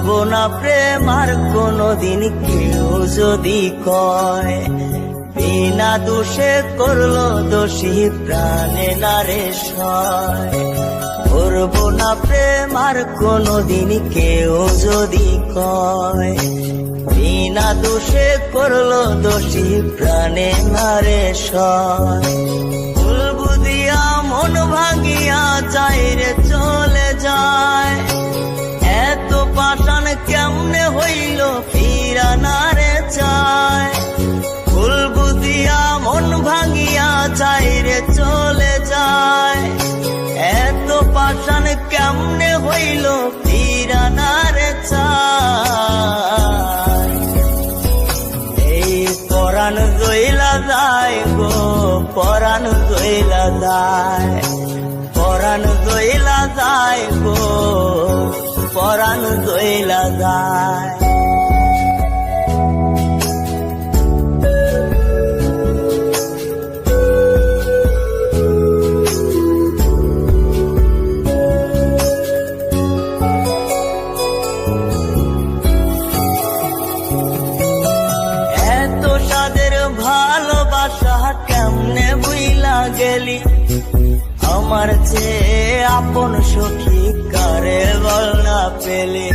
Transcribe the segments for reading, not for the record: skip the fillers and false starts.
ভুলবো না প্রেম আর কোনোদিন কেউ যদি কয়, বিনা দোষে করলো দোষী প্রাণে নারে সয়। ভুলবো না প্রেম আর কোনোদিন কেউ যদি কয়, বিনা দোষে করলো দোষী প্রাণে নারে সয়। ভুল বুঝিয়া মন ভাঙিয়া যায় রে চলে যায়, এত পাষাণ কেমনে হইল ফিরা না রে চায়। ভুল বুঝিয়া মন ভাঙিয়া যায় রে চলে যায়, এত পাষাণ কেমনে হইল ফিরা না রে চায়। এই পরাণ জইলা যায় গো, পরাণ জইলা যায়, পরাণ জইলা যায় গো, পরাণ জইলা যায়। এত সাদের ভালোবাসা কেমনে বুইলা গেলি, আমার চেয়ে আপন সখী কারে বল না পেলে।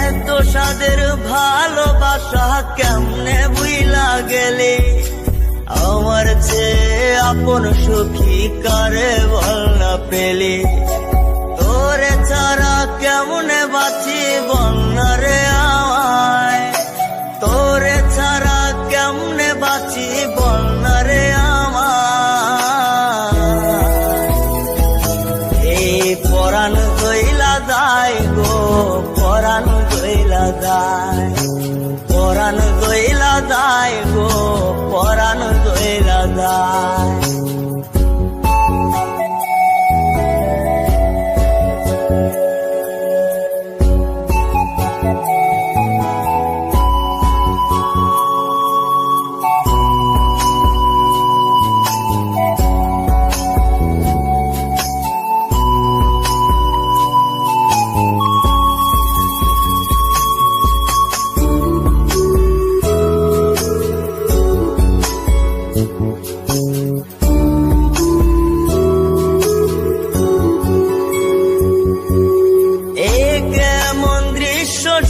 এত সাদের ভালোবাসা কেমনে বুইলা গেলে, আমার চেয়ে আপন সখী কারে বল না পেলে। তোরে ছাড়া কেমনে বাঁচি বল না রে আমায়, তোরে ছাড়া কেমনে বাঁচি বল না রে আমায়। এই পরাণ জইলা যায় গো, পরাণ জইলা যায়, পরাণ জইলা যায় গো, পরাণ জইলা যায়।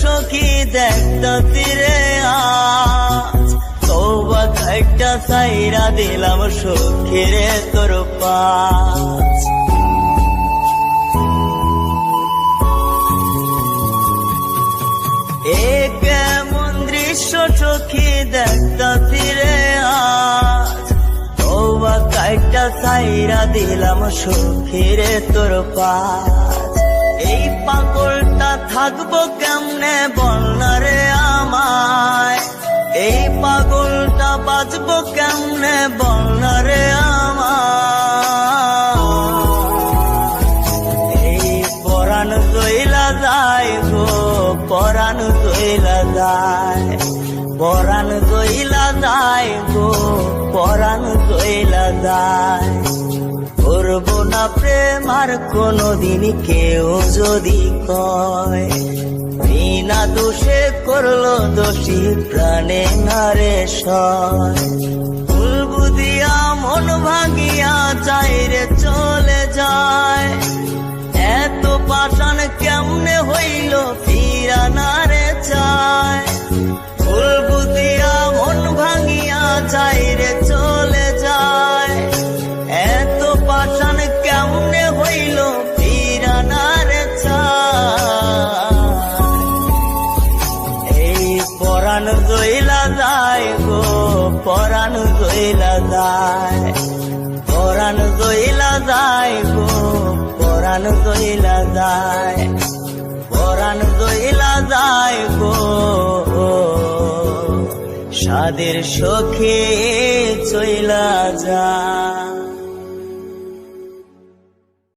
সখী দেখতা তীরে আজ, তওবা খাইটা সাইরা দিলাম সখীরে তোর পাশ। এ কেমন দৃশ্য সখী দেখতা তীরে আজ, তওবা খাইটা সাইরা দিলাম সখীরে তোর পাশ। এই পাগলটা থাকবো কেমনে বল না রে আমায়, এই পাগলটা বাঁচবো কেমনে বল না রে আমায়। এই পরাণ জইলা যায় গো, পরাণ জইলা যায়, পরাণ জইলা যায় গো, পরাণ জইলা যায়। করবো না প্রেম আর কোনোদিন কেউ যদি কয়, বিনা দোষে করলো দোষী প্রাণে নারে সয়। ভুল বুঝিয়া মন ভাঙিয়া যায় রে চলে যায়, এত পাষাণ কেমনে হইল ফিরা না রে চায়। ভুল বুঝিয়া মন ভাঙিয়া যায় রে চলে যায়, এত পাষাণ কেমনে হইল ফিরা না রে চায়। এই পরাণ জইলা যায় গো, পরাণ জইলা যায়, পরাণ জইলা যায় গো, পরাণ জইলা যায়, পরাণ জইলা যায় গো। সাদের সখী চইলা যায়।